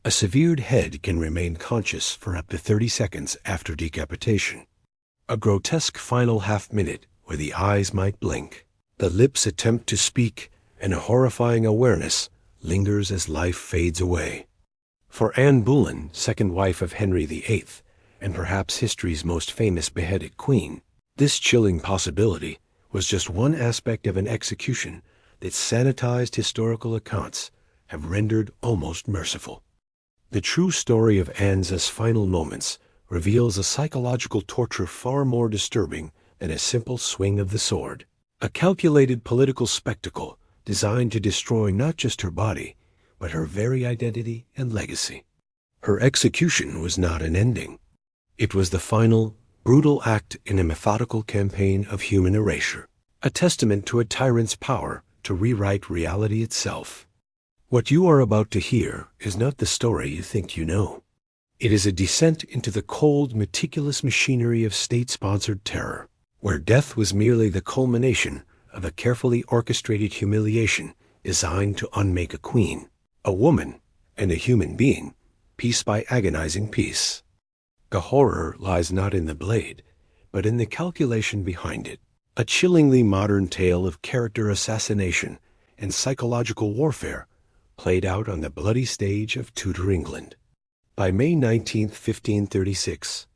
A severed head can remain conscious for up to 30 seconds after decapitation. A grotesque final half-minute where the eyes might blink. The lips attempt to speak, and a horrifying awareness lingers as life fades away. For Anne Boleyn, second wife of Henry VIII, and perhaps history's most famous beheaded queen, this chilling possibility was just one aspect of an execution that sanitized historical accounts have rendered almost merciful. The true story of Anne's final moments reveals a psychological torture far more disturbing than a simple swing of the sword. A calculated political spectacle designed to destroy not just her body, but her very identity and legacy. Her execution was not an ending. It was the final, brutal act in a methodical campaign of human erasure, a testament to a tyrant's power to rewrite reality itself. What you are about to hear is not the story you think you know. It is a descent into the cold, meticulous machinery of state-sponsored terror, where death was merely the culmination of a carefully orchestrated humiliation designed to unmake a queen, a woman, and a human being, piece by agonizing piece. The horror lies not in the blade, but in the calculation behind it, a chillingly modern tale of character assassination and psychological warfare played out on the bloody stage of Tudor England. By May 19, 1536,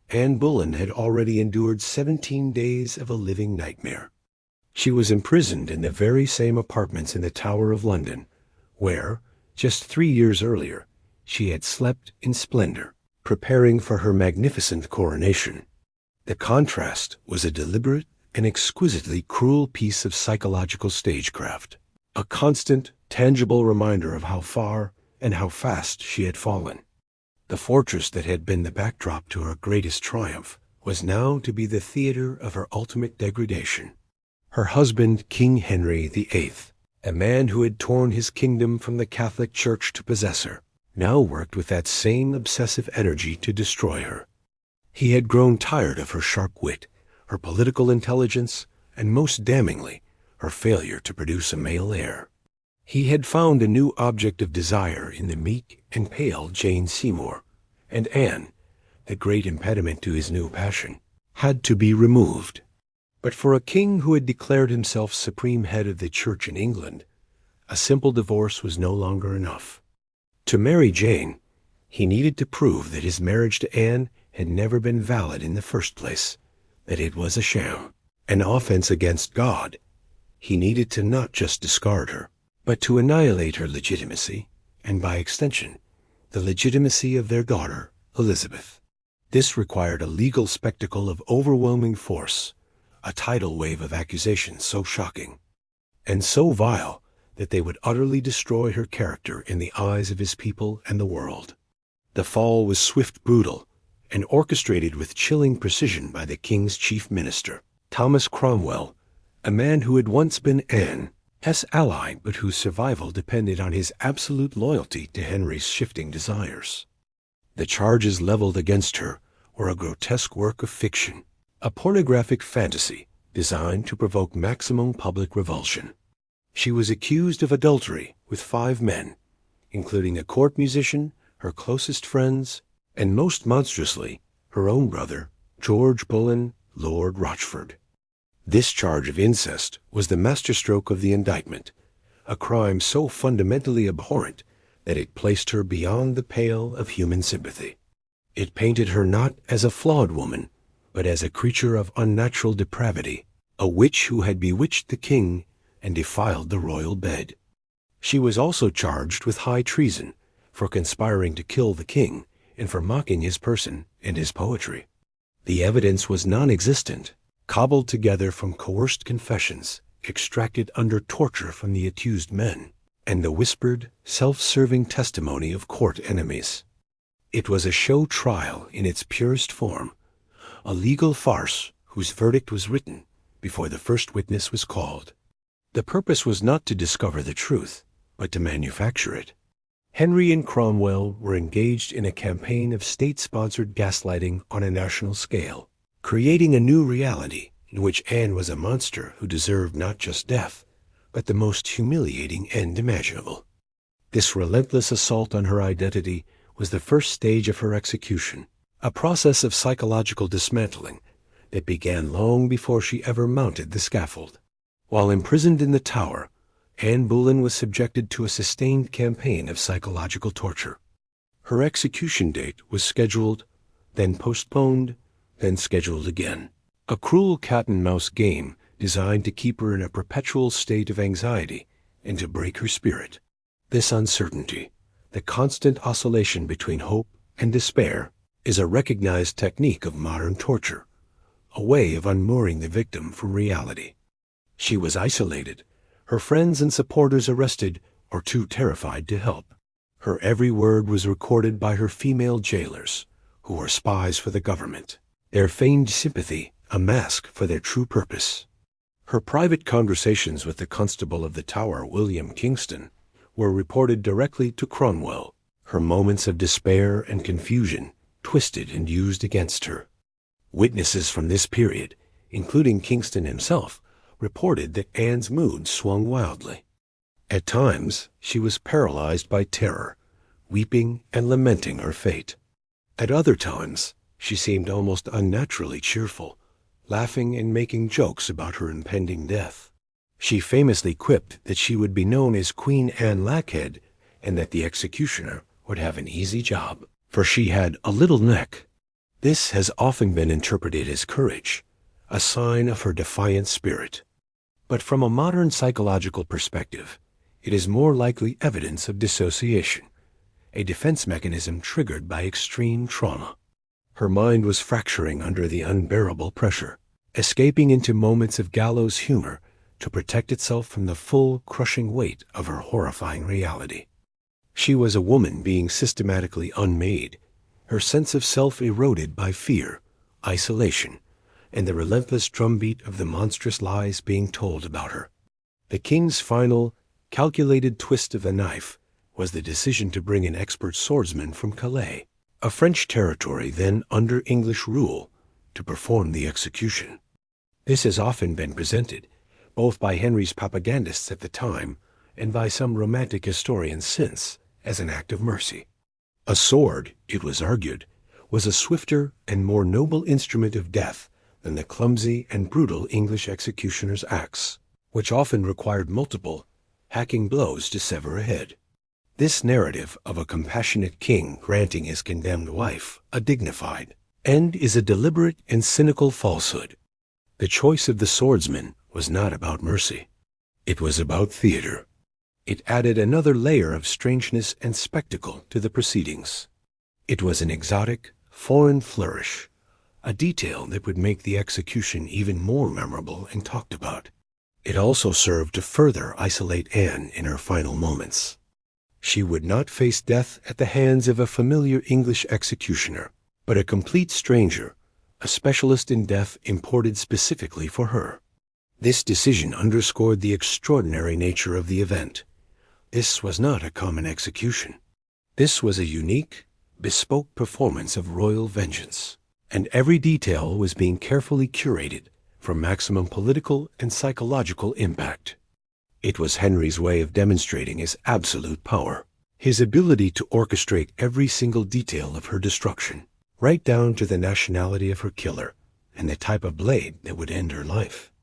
Anne Boleyn had already endured 17 days of a living nightmare. She was imprisoned in the very same apartments in the Tower of London, where, just 3 years earlier, she had slept in splendor, preparing for her magnificent coronation. The contrast was a deliberate and exquisitely cruel piece of psychological stagecraft, a constant, tangible reminder of how far and how fast she had fallen. The fortress that had been the backdrop to her greatest triumph was now to be the theater of her ultimate degradation. Her husband, King Henry VIII, a man who had torn his kingdom from the Catholic Church to possess her, now worked with that same obsessive energy to destroy her. He had grown tired of her sharp wit, her political intelligence, and most damningly, her failure to produce a male heir. He had found a new object of desire in the meek and pale Jane Seymour, and Anne, the great impediment to his new passion, had to be removed. But for a king who had declared himself supreme head of the church in England, a simple divorce was no longer enough. To marry Jane, he needed to prove that his marriage to Anne had never been valid in the first place, that it was a sham, an offense against God. He needed to not just discard her, but to annihilate her legitimacy, and by extension, the legitimacy of their daughter, Elizabeth. This required a legal spectacle of overwhelming force, a tidal wave of accusations so shocking and so vile that they would utterly destroy her character in the eyes of his people and the world. The fall was swift, brutal, and orchestrated with chilling precision by the king's chief minister, Thomas Cromwell, a man who had once been Anne's ally, but whose survival depended on his absolute loyalty to Henry's shifting desires. The charges leveled against her were a grotesque work of fiction, a pornographic fantasy designed to provoke maximum public revulsion. She was accused of adultery with 5 men, including a court musician, her closest friends, and most monstrously, her own brother, George Boleyn, Lord Rochford. This charge of incest was the masterstroke of the indictment, a crime so fundamentally abhorrent that it placed her beyond the pale of human sympathy. It painted her not as a flawed woman, but as a creature of unnatural depravity, a witch who had bewitched the king and defiled the royal bed. She was also charged with high treason for conspiring to kill the king and for mocking his person and his poetry. The evidence was non-existent, cobbled together from coerced confessions extracted under torture from the accused men, and the whispered, self-serving testimony of court enemies. It was a show trial in its purest form, a legal farce whose verdict was written before the first witness was called. The purpose was not to discover the truth, but to manufacture it. Henry and Cromwell were engaged in a campaign of state-sponsored gaslighting on a national scale, creating a new reality in which Anne was a monster who deserved not just death, but the most humiliating end imaginable. This relentless assault on her identity was the first stage of her execution, a process of psychological dismantling that began long before she ever mounted the scaffold. While imprisoned in the Tower, Anne Boleyn was subjected to a sustained campaign of psychological torture. Her execution date was scheduled, then postponed, then scheduled again. A cruel cat-and-mouse game designed to keep her in a perpetual state of anxiety and to break her spirit. This uncertainty, the constant oscillation between hope and despair, is a recognized technique of modern torture, a way of unmooring the victim from reality. She was isolated, her friends and supporters arrested or too terrified to help. Her every word was recorded by her female jailers, who were spies for the government, their feigned sympathy a mask for their true purpose. Her private conversations with the Constable of the Tower, William Kingston, were reported directly to Cromwell, her moments of despair and confusion twisted and used against her. Witnesses from this period, including Kingston himself, reported that Anne's mood swung wildly. At times, she was paralyzed by terror, weeping and lamenting her fate. At other times, she seemed almost unnaturally cheerful, laughing and making jokes about her impending death. She famously quipped that she would be known as Queen Anne Lackhead and that the executioner would have an easy job, for she had a little neck. This has often been interpreted as courage, a sign of her defiant spirit. But from a modern psychological perspective, it is more likely evidence of dissociation, a defense mechanism triggered by extreme trauma. Her mind was fracturing under the unbearable pressure, escaping into moments of gallows humor to protect itself from the full, crushing weight of her horrifying reality. She was a woman being systematically unmade, her sense of self eroded by fear, isolation, and the relentless drumbeat of the monstrous lies being told about her. The king's final, calculated twist of the knife was the decision to bring an expert swordsman from Calais, a French territory then under English rule, to perform the execution. This has often been presented, both by Henry's propagandists at the time and by some romantic historians since, as an act of mercy. A sword, it was argued, was a swifter and more noble instrument of death than the clumsy and brutal English executioner's axe, which often required multiple, hacking blows to sever a head. This narrative of a compassionate king granting his condemned wife a dignified end is a deliberate and cynical falsehood. The choice of the swordsman was not about mercy. It was about theater. It added another layer of strangeness and spectacle to the proceedings. It was an exotic, foreign flourish, a detail that would make the execution even more memorable and talked about. It also served to further isolate Anne in her final moments. She would not face death at the hands of a familiar English executioner, but a complete stranger, a specialist in death imported specifically for her. This decision underscored the extraordinary nature of the event. This was not a common execution. This was a unique, bespoke performance of royal vengeance, and every detail was being carefully curated for maximum political and psychological impact. It was Henry's way of demonstrating his absolute power, his ability to orchestrate every single detail of her destruction, right down to the nationality of her killer and the type of blade that would end her life.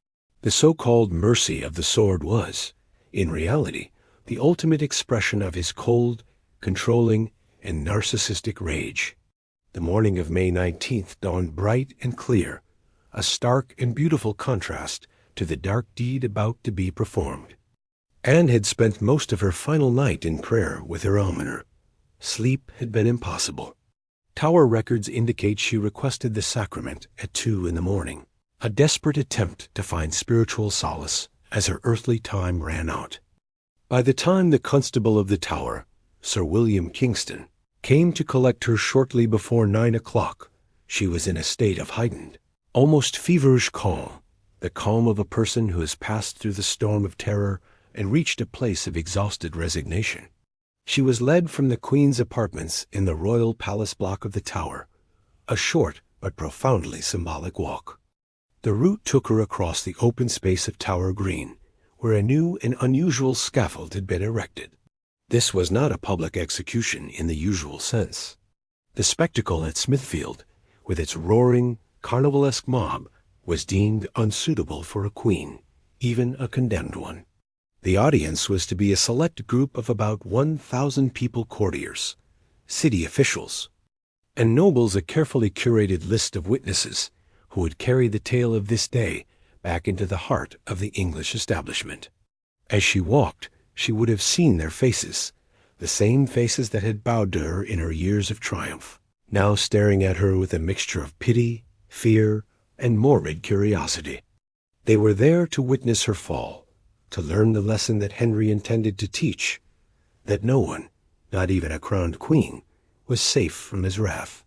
The so-called mercy of the sword was, in reality, the ultimate expression of his cold, controlling, and narcissistic rage. The morning of May 19th dawned bright and clear, a stark and beautiful contrast to the dark deed about to be performed. Anne had spent most of her final night in prayer with her almoner. Sleep had been impossible. Tower records indicate she requested the sacrament at 2 a.m, a desperate attempt to find spiritual solace as her earthly time ran out. By the time the Constable of the Tower, Sir William Kingston, came to collect her shortly before 9 o'clock, she was in a state of heightened, almost feverish calm, the calm of a person who has passed through the storm of terror and reached a place of exhausted resignation. She was led from the Queen's apartments in the royal palace block of the Tower, a short but profoundly symbolic walk. The route took her across the open space of Tower Green, where a new and unusual scaffold had been erected. This was not a public execution in the usual sense. The spectacle at Smithfield, with its roaring, carnivalesque mob, was deemed unsuitable for a queen, even a condemned one. The audience was to be a select group of about 1,000 people, courtiers, city officials, and nobles, a carefully curated list of witnesses who would carry the tale of this day back into the heart of the English establishment. As she walked, she would have seen their faces, the same faces that had bowed to her in her years of triumph, now staring at her with a mixture of pity, fear, and morbid curiosity. They were there to witness her fall, to learn the lesson that Henry intended to teach, that no one, not even a crowned queen, was safe from his wrath.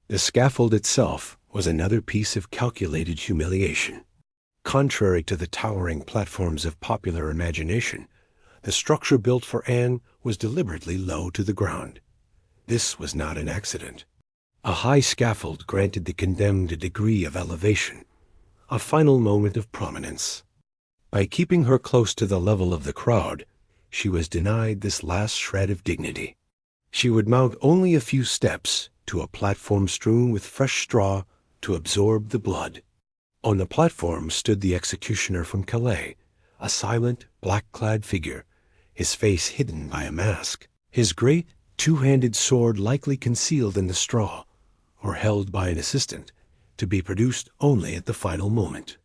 The scaffold itself was another piece of calculated humiliation. Contrary to the towering platforms of popular imagination, the structure built for Anne was deliberately low to the ground. This was not an accident. A high scaffold granted the condemned a degree of elevation, a final moment of prominence. By keeping her close to the level of the crowd, she was denied this last shred of dignity. She would mount only a few steps to a platform strewn with fresh straw to absorb the blood. On the platform stood the executioner from Calais, a silent, black-clad figure, his face hidden by a mask, his great, two-handed sword likely concealed in the straw, or held by an assistant, to be produced only at the final moment.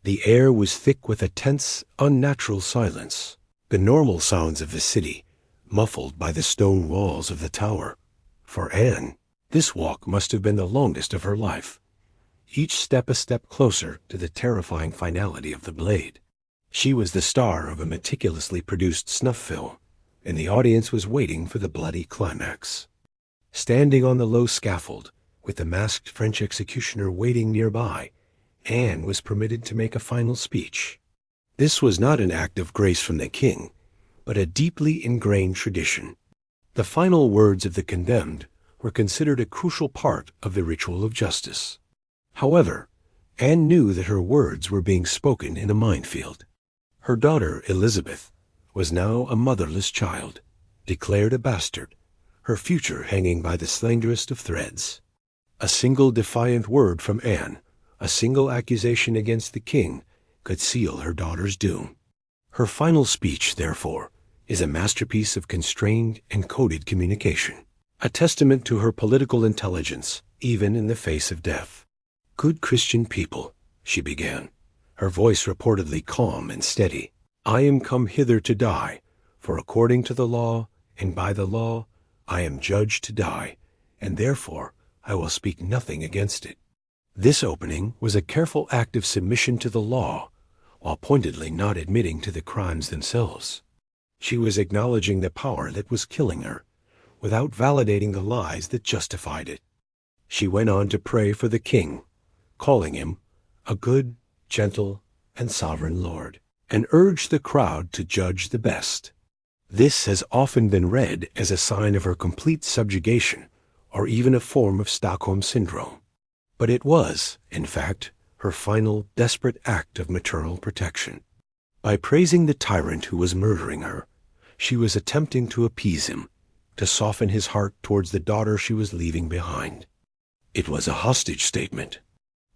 The air was thick with a tense, unnatural silence, the normal sounds of the city, muffled by the stone walls of the tower. For Anne, this walk must have been the longest of her life, each step a step closer to the terrifying finality of the blade. She was the star of a meticulously produced snuff film, and the audience was waiting for the bloody climax. Standing on the low scaffold, with the masked French executioner waiting nearby, Anne was permitted to make a final speech. This was not an act of grace from the king, but a deeply ingrained tradition. The final words of the condemned were considered a crucial part of the ritual of justice. However, Anne knew that her words were being spoken in a minefield. Her daughter, Elizabeth, was now a motherless child, declared a bastard, her future hanging by the slenderest of threads. A single defiant word from Anne, a single accusation against the king, could seal her daughter's doom. Her final speech, therefore, is a masterpiece of constrained and coded communication, a testament to her political intelligence, even in the face of death. "Good Christian people," she began, her voice reportedly calm and steady, "I am come hither to die, for according to the law, and by the law, I am judged to die, and therefore I will speak nothing against it." This opening was a careful act of submission to the law, while pointedly not admitting to the crimes themselves. She was acknowledging the power that was killing her, without validating the lies that justified it. She went on to pray for the king, calling him a good, gentle, and sovereign lord, and urged the crowd to judge the best. This has often been read as a sign of her complete subjugation, or even a form of Stockholm Syndrome. But it was, in fact, her final, desperate act of maternal protection. By praising the tyrant who was murdering her, she was attempting to appease him, to soften his heart towards the daughter she was leaving behind. It was a hostage statement.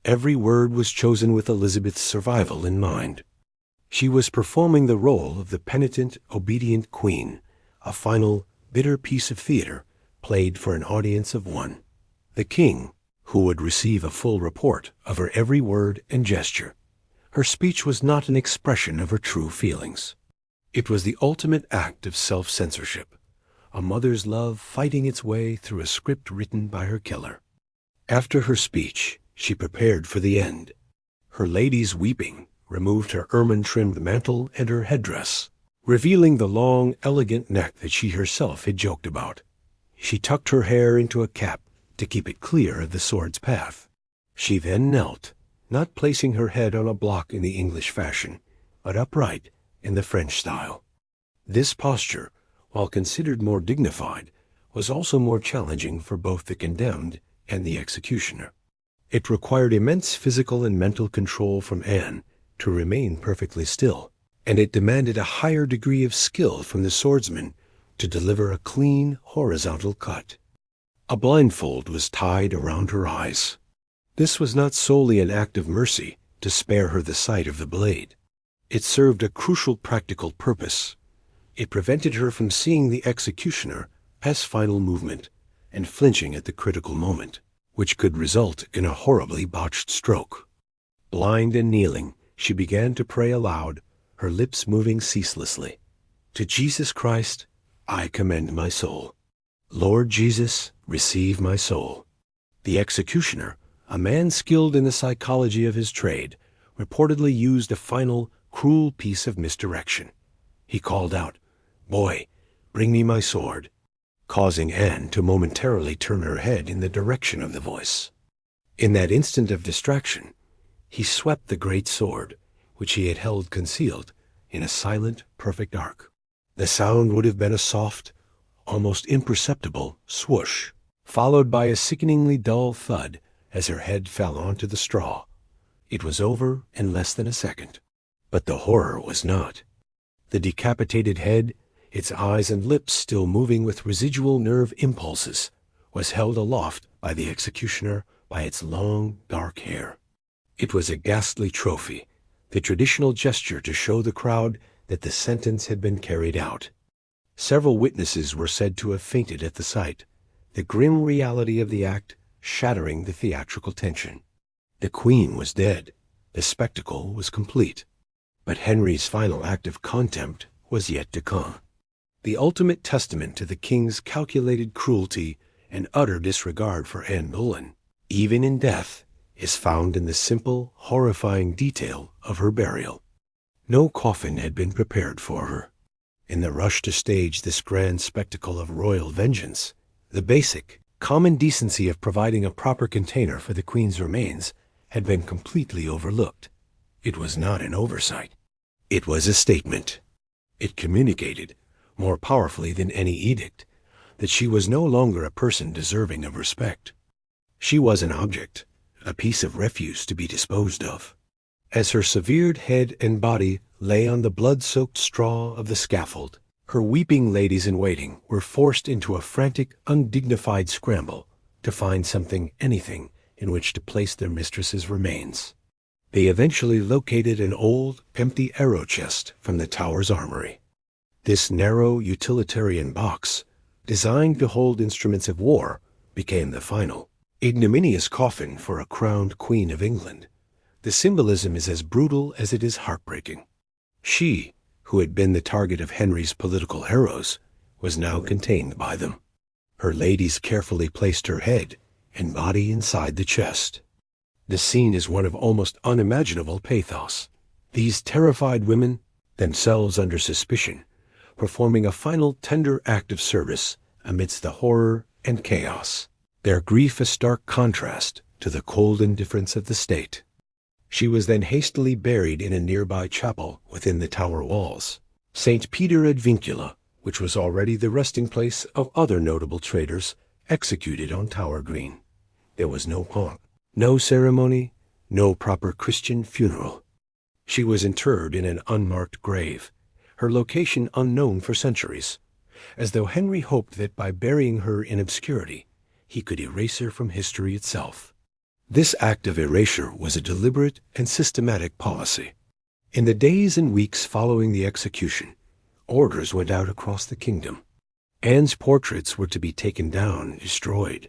Every word was chosen with Elizabeth's survival in mind. She was performing the role of the penitent, obedient queen, a final, bitter piece of theater played for an audience of one. The king, who would receive a full report of her every word and gesture. Her speech was not an expression of her true feelings. It was the ultimate act of self-censorship, a mother's love fighting its way through a script written by her killer. After her speech, she prepared for the end. Her ladies, weeping, removed her ermine-trimmed mantle and her headdress, revealing the long, elegant neck that she herself had joked about. She tucked her hair into a cap to keep it clear of the sword's path. She then knelt, not placing her head on a block in the English fashion, but upright in the French style. This posture, while considered more dignified, was also more challenging for both the condemned and the executioner. It required immense physical and mental control from Anne to remain perfectly still, and it demanded a higher degree of skill from the swordsman to deliver a clean, horizontal cut. A blindfold was tied around her eyes. This was not solely an act of mercy to spare her the sight of the blade. It served a crucial practical purpose. It prevented her from seeing the executioner pass final movement and flinching at the critical moment, which could result in a horribly botched stroke. Blind and kneeling, she began to pray aloud, her lips moving ceaselessly. To Jesus Christ, I commend my soul. Lord Jesus, receive my soul. The executioner, a man skilled in the psychology of his trade, reportedly used a final, cruel piece of misdirection. He called out, "Boy, bring me my sword," causing Anne to momentarily turn her head in the direction of the voice. In that instant of distraction, he swept the great sword, which he had held concealed, in a silent, perfect arc. The sound would have been a soft, almost imperceptible swoosh, followed by a sickeningly dull thud as her head fell onto the straw. It was over in less than a second. But the horror was not. The decapitated head, its eyes and lips still moving with residual nerve impulses, was held aloft by the executioner by its long, dark hair. It was a ghastly trophy, the traditional gesture to show the crowd that the sentence had been carried out. Several witnesses were said to have fainted at the sight, the grim reality of the act shattering the theatrical tension. The Queen was dead. The spectacle was complete. But Henry's final act of contempt was yet to come. The ultimate testament to the king's calculated cruelty and utter disregard for Anne Boleyn, even in death, is found in the simple, horrifying detail of her burial. No coffin had been prepared for her. In the rush to stage this grand spectacle of royal vengeance, the basic, common decency of providing a proper container for the Queen's remains had been completely overlooked. It was not an oversight. It was a statement. It communicated, more powerfully than any edict, that she was no longer a person deserving of respect. She was an object, a piece of refuse to be disposed of. As her severed head and body lay on the blood-soaked straw of the scaffold, her weeping ladies-in-waiting were forced into a frantic, undignified scramble to find something, anything, in which to place their mistress's remains. They eventually located an old, empty arrow chest from the Tower's armory. This narrow, utilitarian box, designed to hold instruments of war, became the final, ignominious coffin for a crowned Queen of England. The symbolism is as brutal as it is heartbreaking. She, who had been the target of Henry's political arrows, was now contained by them. Her ladies carefully placed her head and body inside the chest. The scene is one of almost unimaginable pathos. These terrified women, themselves under suspicion, performing a final tender act of service amidst the horror and chaos, their grief a stark contrast to the cold indifference of the state. She was then hastily buried in a nearby chapel within the Tower walls, St. Peter ad Vincula, which was already the resting place of other notable traitors executed on Tower Green. There was no pomp, no ceremony, no proper Christian funeral. She was interred in an unmarked grave, her location unknown for centuries, as though Henry hoped that by burying her in obscurity, he could erase her from history itself. This act of erasure was a deliberate and systematic policy. In the days and weeks following the execution, orders went out across the kingdom. Anne's portraits were to be taken down and destroyed.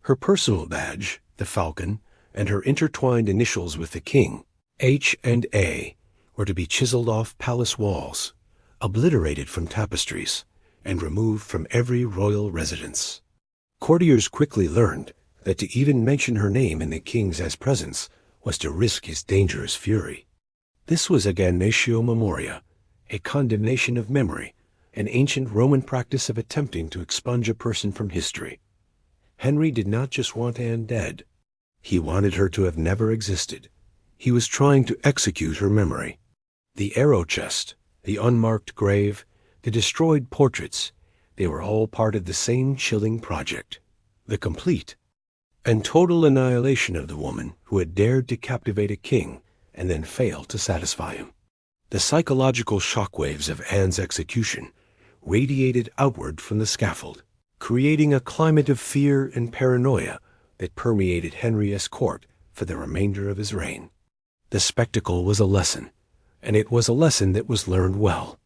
Her personal badge, the falcon, and her intertwined initials with the king, H and A, were to be chiseled off palace walls, obliterated from tapestries, and removed from every royal residence. Courtiers quickly learned that to even mention her name in the king's presence was to risk his dangerous fury. This was a damnatio memoria, a condemnation of memory, an ancient Roman practice of attempting to expunge a person from history. Henry did not just want Anne dead. He wanted her to have never existed. He was trying to execute her memory. The arrow chest, the unmarked grave, the destroyed portraits, they were all part of the same chilling project, the complete and total annihilation of the woman who had dared to captivate a king and then failed to satisfy him. The psychological shockwaves of Anne's execution radiated outward from the scaffold, creating a climate of fear and paranoia that permeated Henry's court for the remainder of his reign. The spectacle was a lesson, and it was a lesson that was learned well.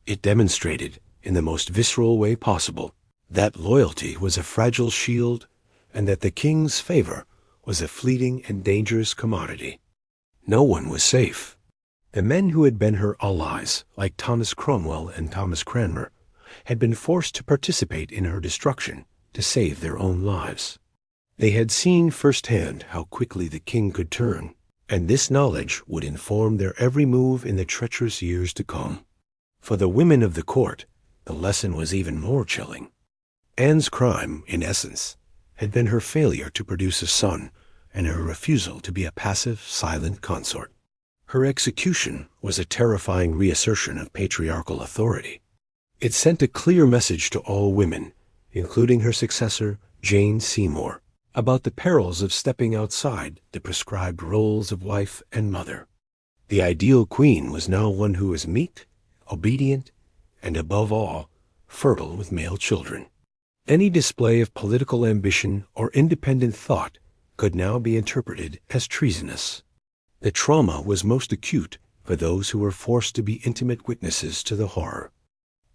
It demonstrated, in the most visceral way possible, that loyalty was a fragile shield and that the king's favor was a fleeting and dangerous commodity. No one was safe. The men who had been her allies, like Thomas Cromwell and Thomas Cranmer, had been forced to participate in her destruction to save their own lives. They had seen firsthand how quickly the king could turn, and this knowledge would inform their every move in the treacherous years to come. For the women of the court, the lesson was even more chilling. Anne's crime, in essence, had been her failure to produce a son and her refusal to be a passive, silent consort. Her execution was a terrifying reassertion of patriarchal authority. It sent a clear message to all women, including her successor, Jane Seymour, about the perils of stepping outside the prescribed roles of wife and mother. The ideal queen was now one who was meek, obedient, and above all, fertile with male children. Any display of political ambition or independent thought could now be interpreted as treasonous. The trauma was most acute for those who were forced to be intimate witnesses to the horror.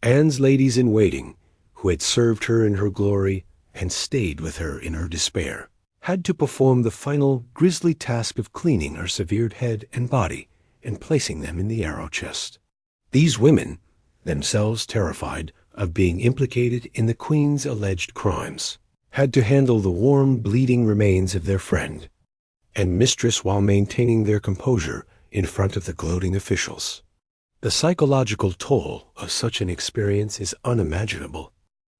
Anne's ladies-in-waiting, who had served her in her glory and stayed with her in her despair, had to perform the final grisly task of cleaning her severed head and body and placing them in the arrow chest. These women, themselves terrified of being implicated in the Queen's alleged crimes, had to handle the warm, bleeding remains of their friend and mistress while maintaining their composure in front of the gloating officials. The psychological toll of such an experience is unimaginable.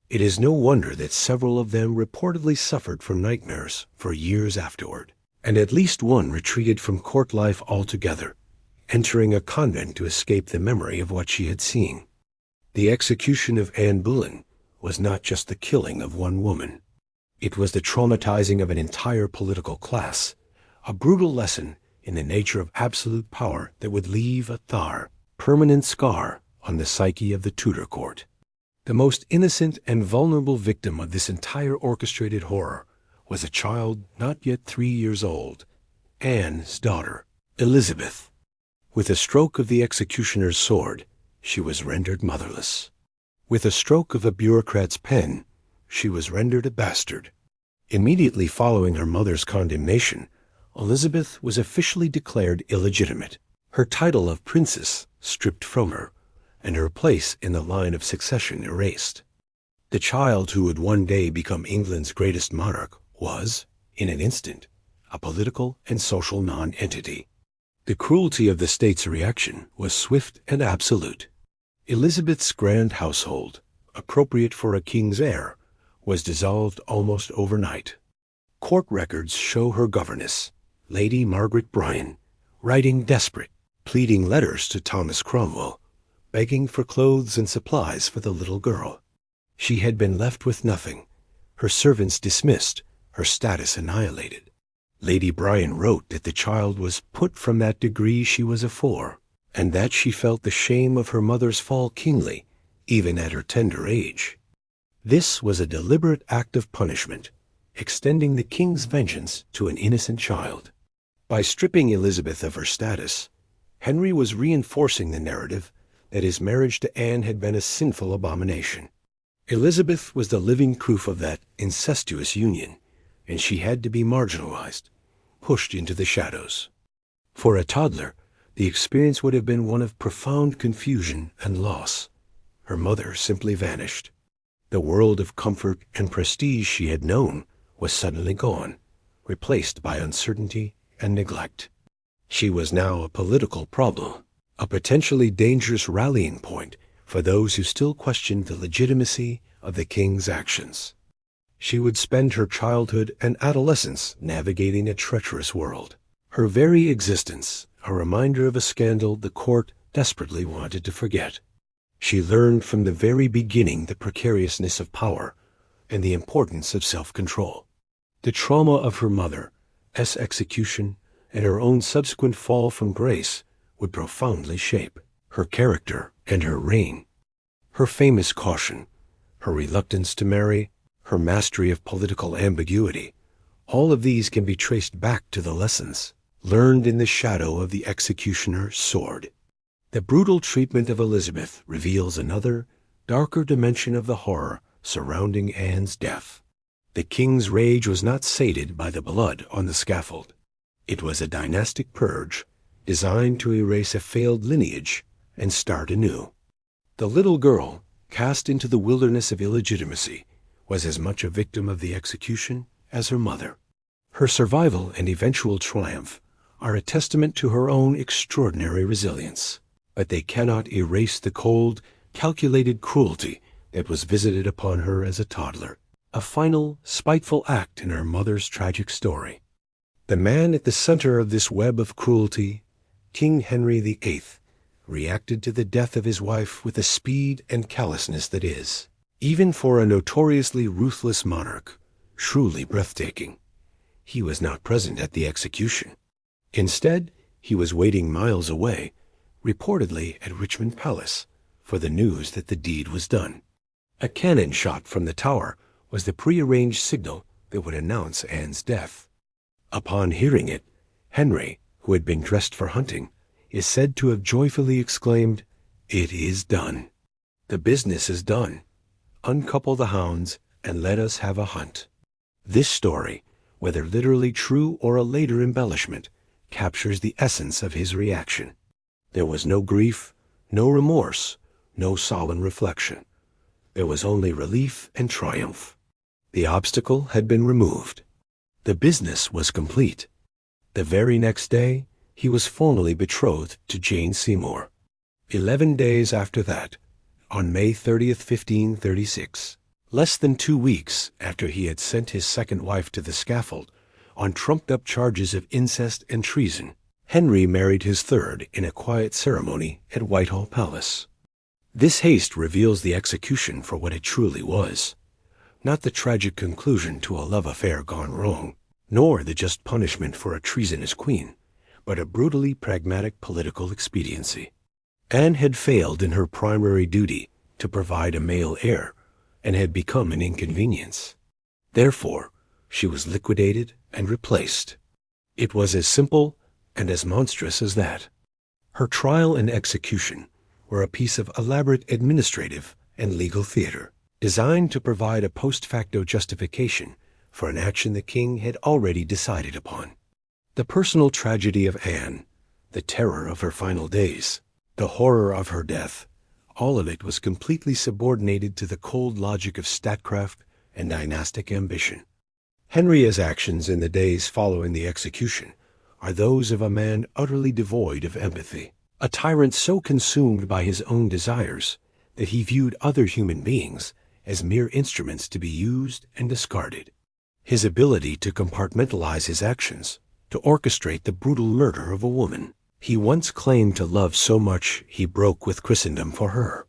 It is no wonder that several of them reportedly suffered from nightmares for years afterward, and at least one retreated from court life altogether, entering a convent to escape the memory of what she had seen. The execution of Anne Boleyn was not just the killing of one woman. It was the traumatizing of an entire political class, a brutal lesson in the nature of absolute power that would leave a permanent scar on the psyche of the Tudor court. The most innocent and vulnerable victim of this entire orchestrated horror was a child not yet 3 years old, Anne's daughter, Elizabeth. With a stroke of the executioner's sword, she was rendered motherless. With a stroke of a bureaucrat's pen, she was rendered a bastard. Immediately following her mother's condemnation, Elizabeth was officially declared illegitimate, her title of princess stripped from her, and her place in the line of succession erased. The child who would one day become England's greatest monarch was, in an instant, a political and social non-entity. The cruelty of the state's reaction was swift and absolute. Elizabeth's grand household, appropriate for a king's heir, was dissolved almost overnight. Court records show her governess, Lady Margaret Bryan, writing desperate, pleading letters to Thomas Cromwell, begging for clothes and supplies for the little girl. She had been left with nothing, her servants dismissed, her status annihilated. Lady Bryan wrote that the child was put from that degree she was afore, and that she felt the shame of her mother's fall kingly, even at her tender age. This was a deliberate act of punishment, extending the king's vengeance to an innocent child. By stripping Elizabeth of her status, Henry was reinforcing the narrative that his marriage to Anne had been a sinful abomination. Elizabeth was the living proof of that incestuous union, and she had to be marginalized, pushed into the shadows. For a toddler, the experience would have been one of profound confusion and loss. Her mother simply vanished. The world of comfort and prestige she had known was suddenly gone, replaced by uncertainty and neglect. She was now a political problem, a potentially dangerous rallying point for those who still questioned the legitimacy of the king's actions. She would spend her childhood and adolescence navigating a treacherous world, her very existence a reminder of a scandal the court desperately wanted to forget. She learned from the very beginning the precariousness of power and the importance of self-control. The trauma of her mother's execution and her own subsequent fall from grace would profoundly shape her character and her reign. Her famous caution, her reluctance to marry, her mastery of political ambiguity, all of these can be traced back to the lessons learned in the shadow of the executioner's sword. The brutal treatment of Elizabeth reveals another, darker dimension of the horror surrounding Anne's death. The king's rage was not sated by the blood on the scaffold. It was a dynastic purge designed to erase a failed lineage and start anew. The little girl, cast into the wilderness of illegitimacy, was as much a victim of the execution as her mother. Her survival and eventual triumph are a testament to her own extraordinary resilience, but they cannot erase the cold, calculated cruelty that was visited upon her as a toddler, a final, spiteful act in her mother's tragic story. The man at the center of this web of cruelty, King Henry VIII, reacted to the death of his wife with a speed and callousness that is, even for a notoriously ruthless monarch, truly breathtaking. He was not present at the execution. Instead, he was waiting miles away, reportedly at Richmond Palace, for the news that the deed was done. A cannon shot from the tower was the prearranged signal that would announce Anne's death. Upon hearing it, Henry, who had been dressed for hunting, is said to have joyfully exclaimed, "It is done. The business is done. Uncouple the hounds and let us have a hunt." This story, whether literally true or a later embellishment, captures the essence of his reaction. There was no grief, no remorse, no sullen reflection. There was only relief and triumph. The obstacle had been removed. The business was complete. The very next day, he was formally betrothed to Jane Seymour. 11 days after that, on May 30th, 1536, less than 2 weeks after he had sent his second wife to the scaffold on trumped-up charges of incest and treason, Henry married his third in a quiet ceremony at Whitehall Palace. This haste reveals the execution for what it truly was, not the tragic conclusion to a love affair gone wrong, nor the just punishment for a treasonous queen, but a brutally pragmatic political expediency. Anne had failed in her primary duty to provide a male heir and had become an inconvenience. Therefore, she was liquidated and replaced. It was as simple and as monstrous as that. Her trial and execution were a piece of elaborate administrative and legal theater, designed to provide a post facto justification for an action the king had already decided upon. The personal tragedy of Anne, the terror of her final days, the horror of her death, all of it was completely subordinated to the cold logic of statecraft and dynastic ambition. Henry's actions in the days following the execution are those of a man utterly devoid of empathy, a tyrant so consumed by his own desires that he viewed other human beings as mere instruments to be used and discarded. His ability to compartmentalize his actions, to orchestrate the brutal murder of a woman he once claimed to love so much he broke with Christendom for her,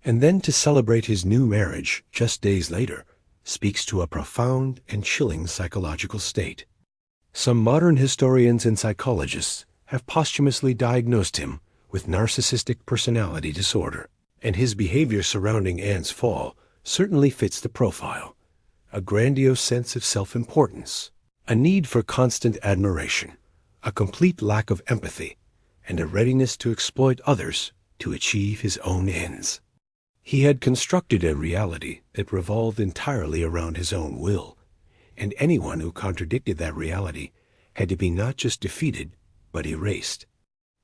and then to celebrate his new marriage just days later, speaks to a profound and chilling psychological state. Some modern historians and psychologists have posthumously diagnosed him with narcissistic personality disorder, and his behavior surrounding Anne's fall certainly fits the profile. A grandiose sense of self-importance, a need for constant admiration, a complete lack of empathy, and a readiness to exploit others to achieve his own ends. He had constructed a reality that revolved entirely around his own will, and anyone who contradicted that reality had to be not just defeated, but erased.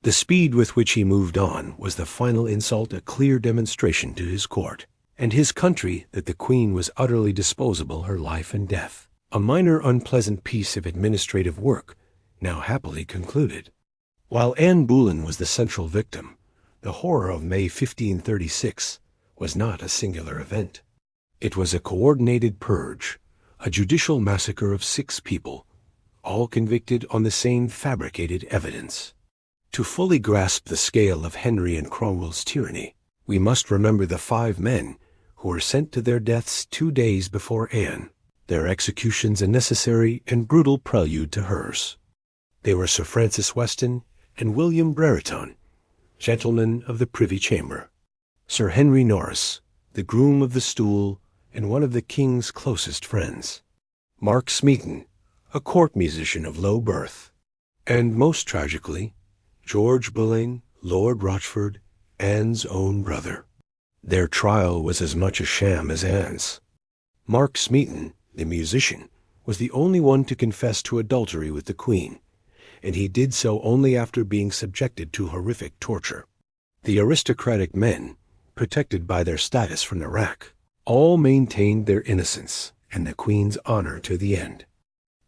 The speed with which he moved on was the final insult, a clear demonstration to his court and his country that the Queen was utterly disposable her life and death, a minor unpleasant piece of administrative work now happily concluded. While Anne Boleyn was the central victim, the horror of May 1536 was not a singular event. It was a coordinated purge, a judicial massacre of 6 people, all convicted on the same fabricated evidence. To fully grasp the scale of Henry and Cromwell's tyranny, we must remember the 5 men who were sent to their deaths 2 days before Anne, their executions a necessary and brutal prelude to hers. They were Sir Francis Weston and William Brereton, gentlemen of the Privy Chamber. Sir Henry Norris, the groom of the stool and one of the king's closest friends. Mark Smeaton, a court musician of low birth. And most tragically, George Boleyn, Lord Rochford, Anne's own brother. Their trial was as much a sham as Anne's. Mark Smeaton, the musician, was the only one to confess to adultery with the Queen, and he did so only after being subjected to horrific torture. The aristocratic men, protected by their status from the rack, all maintained their innocence and the Queen's honor to the end.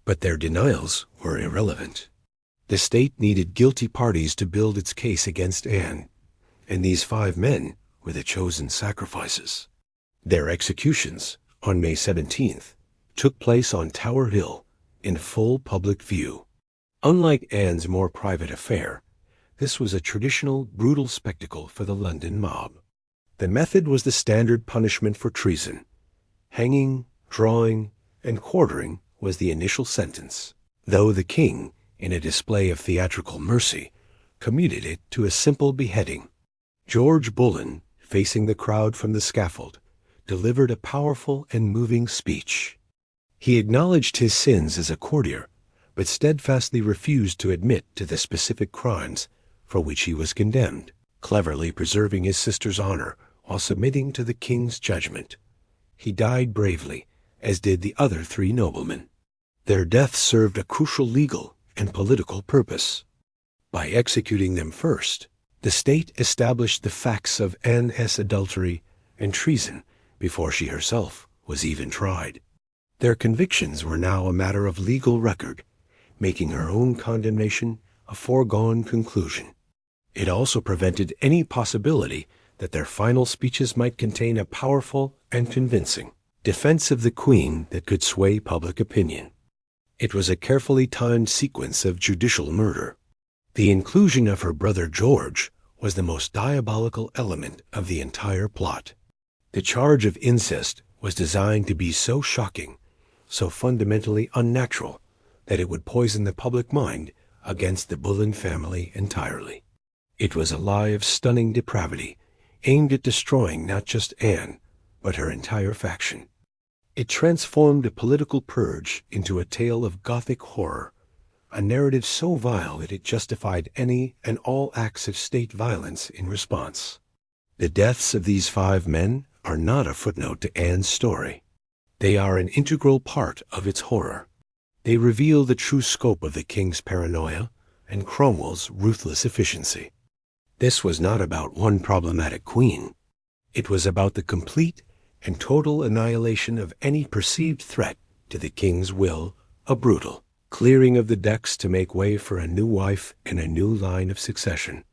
But their denials were irrelevant. The state needed guilty parties to build its case against Anne, and these 5 men were the chosen sacrifices. Their executions, on May 17th, took place on Tower Hill, in full public view. Unlike Anne's more private affair, this was a traditional, brutal spectacle for the London mob. The method was the standard punishment for treason. Hanging, drawing, and quartering was the initial sentence, though the king, in a display of theatrical mercy, commuted it to a simple beheading. George Boleyn, facing the crowd from the scaffold, delivered a powerful and moving speech. He acknowledged his sins as a courtier, but steadfastly refused to admit to the specific crimes for which he was condemned, cleverly preserving his sister's honor while submitting to the king's judgment. He died bravely, as did the other 3 noblemen. Their deaths served a crucial legal and political purpose. By executing them first, the state established the facts of Anne's adultery and treason before she herself was even tried. Their convictions were now a matter of legal record, making her own condemnation a foregone conclusion. It also prevented any possibility that their final speeches might contain a powerful and convincing defense of the Queen that could sway public opinion. It was a carefully timed sequence of judicial murder. The inclusion of her brother George was the most diabolical element of the entire plot. The charge of incest was designed to be so shocking, so fundamentally unnatural, that it would poison the public mind against the Boleyn family entirely. It was a lie of stunning depravity, aimed at destroying not just Anne, but her entire faction. It transformed a political purge into a tale of Gothic horror, a narrative so vile that it justified any and all acts of state violence in response. The deaths of these 5 men are not a footnote to Anne's story. They are an integral part of its horror. They reveal the true scope of the king's paranoia and Cromwell's ruthless efficiency. This was not about one problematic queen. It was about the complete and total annihilation of any perceived threat to the king's will, a brutal clearing of the decks to make way for a new wife and a new line of succession.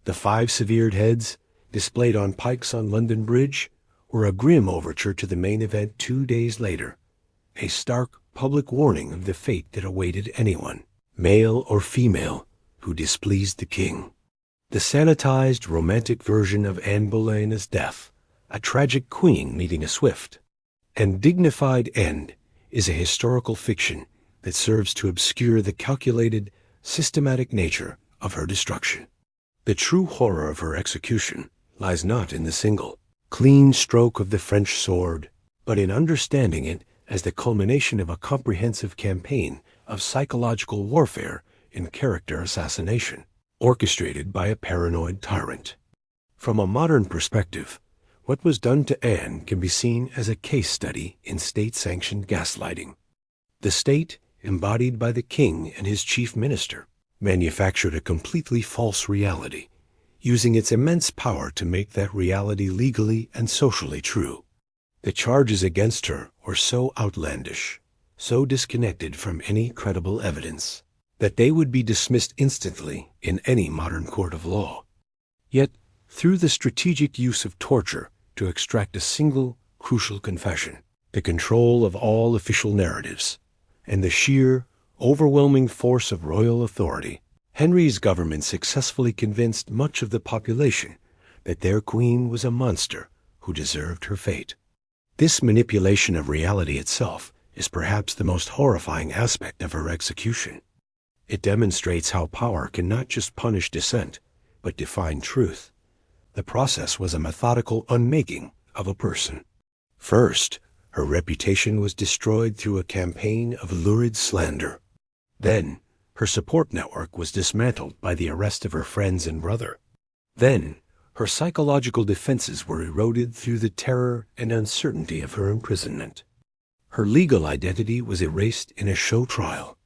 The 5 severed heads, displayed on pikes on London Bridge, were a grim overture to the main event 2 days later, a stark public warning of the fate that awaited anyone, male or female, who displeased the king. The sanitized, romantic version of Anne Boleyn's death, a tragic queen meeting a swift and dignified end, is a historical fiction that serves to obscure the calculated, systematic nature of her destruction. The true horror of her execution lies not in the single, clean stroke of the French sword, but in understanding it as the culmination of a comprehensive campaign of psychological warfare and character assassination, orchestrated by a paranoid tyrant. From a modern perspective, what was done to Anne can be seen as a case study in state-sanctioned gaslighting. The state, embodied by the king and his chief minister, manufactured a completely false reality, using its immense power to make that reality legally and socially true. The charges against her were so outlandish, so disconnected from any credible evidence, that they would be dismissed instantly in any modern court of law. Yet, through the strategic use of torture to extract a single, crucial confession, the control of all official narratives, and the sheer, overwhelming force of royal authority, Henry's government successfully convinced much of the population that their queen was a monster who deserved her fate. This manipulation of reality itself is perhaps the most horrifying aspect of her execution. It demonstrates how power can not just punish dissent, but define truth, The process was a methodical unmaking of a person. First, her reputation was destroyed through a campaign of lurid slander. Then, her support network was dismantled by the arrest of her friends and brother. Then, her psychological defenses were eroded through the terror and uncertainty of her imprisonment. Her legal identity was erased in a show trial.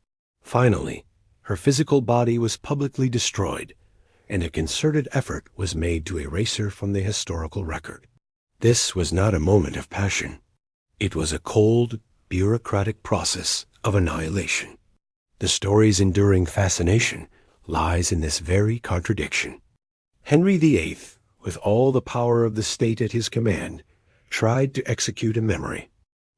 Finally, her physical body was publicly destroyed, and a concerted effort was made to erase her from the historical record. This was not a moment of passion. It was a cold, bureaucratic process of annihilation. The story's enduring fascination lies in this very contradiction. Henry VIII, with all the power of the state at his command, tried to execute a memory.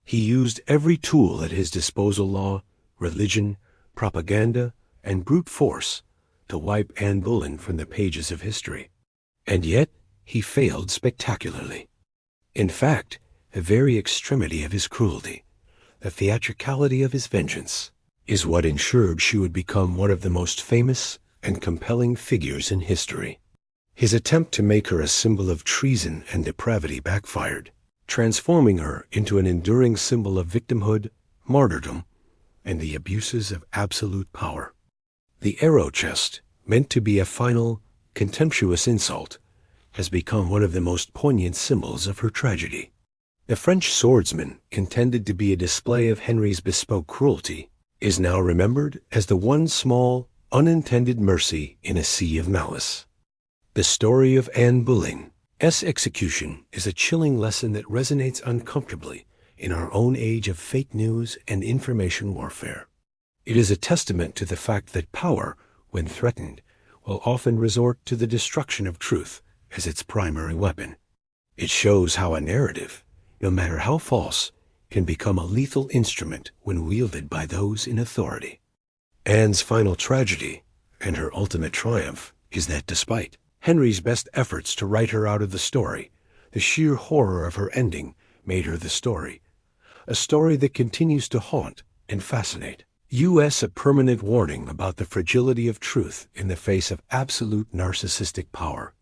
He used every tool at his disposal: law, religion, propaganda, and brute force to wipe Anne Boleyn from the pages of history. And yet he failed spectacularly. In fact, the very extremity of his cruelty, the theatricality of his vengeance, is what ensured she would become one of the most famous and compelling figures in history. His attempt to make her a symbol of treason and depravity backfired, transforming her into an enduring symbol of victimhood, martyrdom, and the abuses of absolute power. The arrow chest, meant to be a final, contemptuous insult, has become one of the most poignant symbols of her tragedy. The French swordsman, intended to be a display of Henry's bespoke cruelty, is now remembered as the one small, unintended mercy in a sea of malice. The story of Anne Boleyn's execution is a chilling lesson that resonates uncomfortably in our own age of fake news and information warfare. It is a testament to the fact that power, when threatened, will often resort to the destruction of truth as its primary weapon. It shows how a narrative, no matter how false, can become a lethal instrument when wielded by those in authority. Anne's final tragedy, and her ultimate triumph, is that despite Henry's best efforts to write her out of the story, the sheer horror of her ending made her the story. A story that continues to haunt and fascinate us, a permanent warning about the fragility of truth in the face of absolute narcissistic power.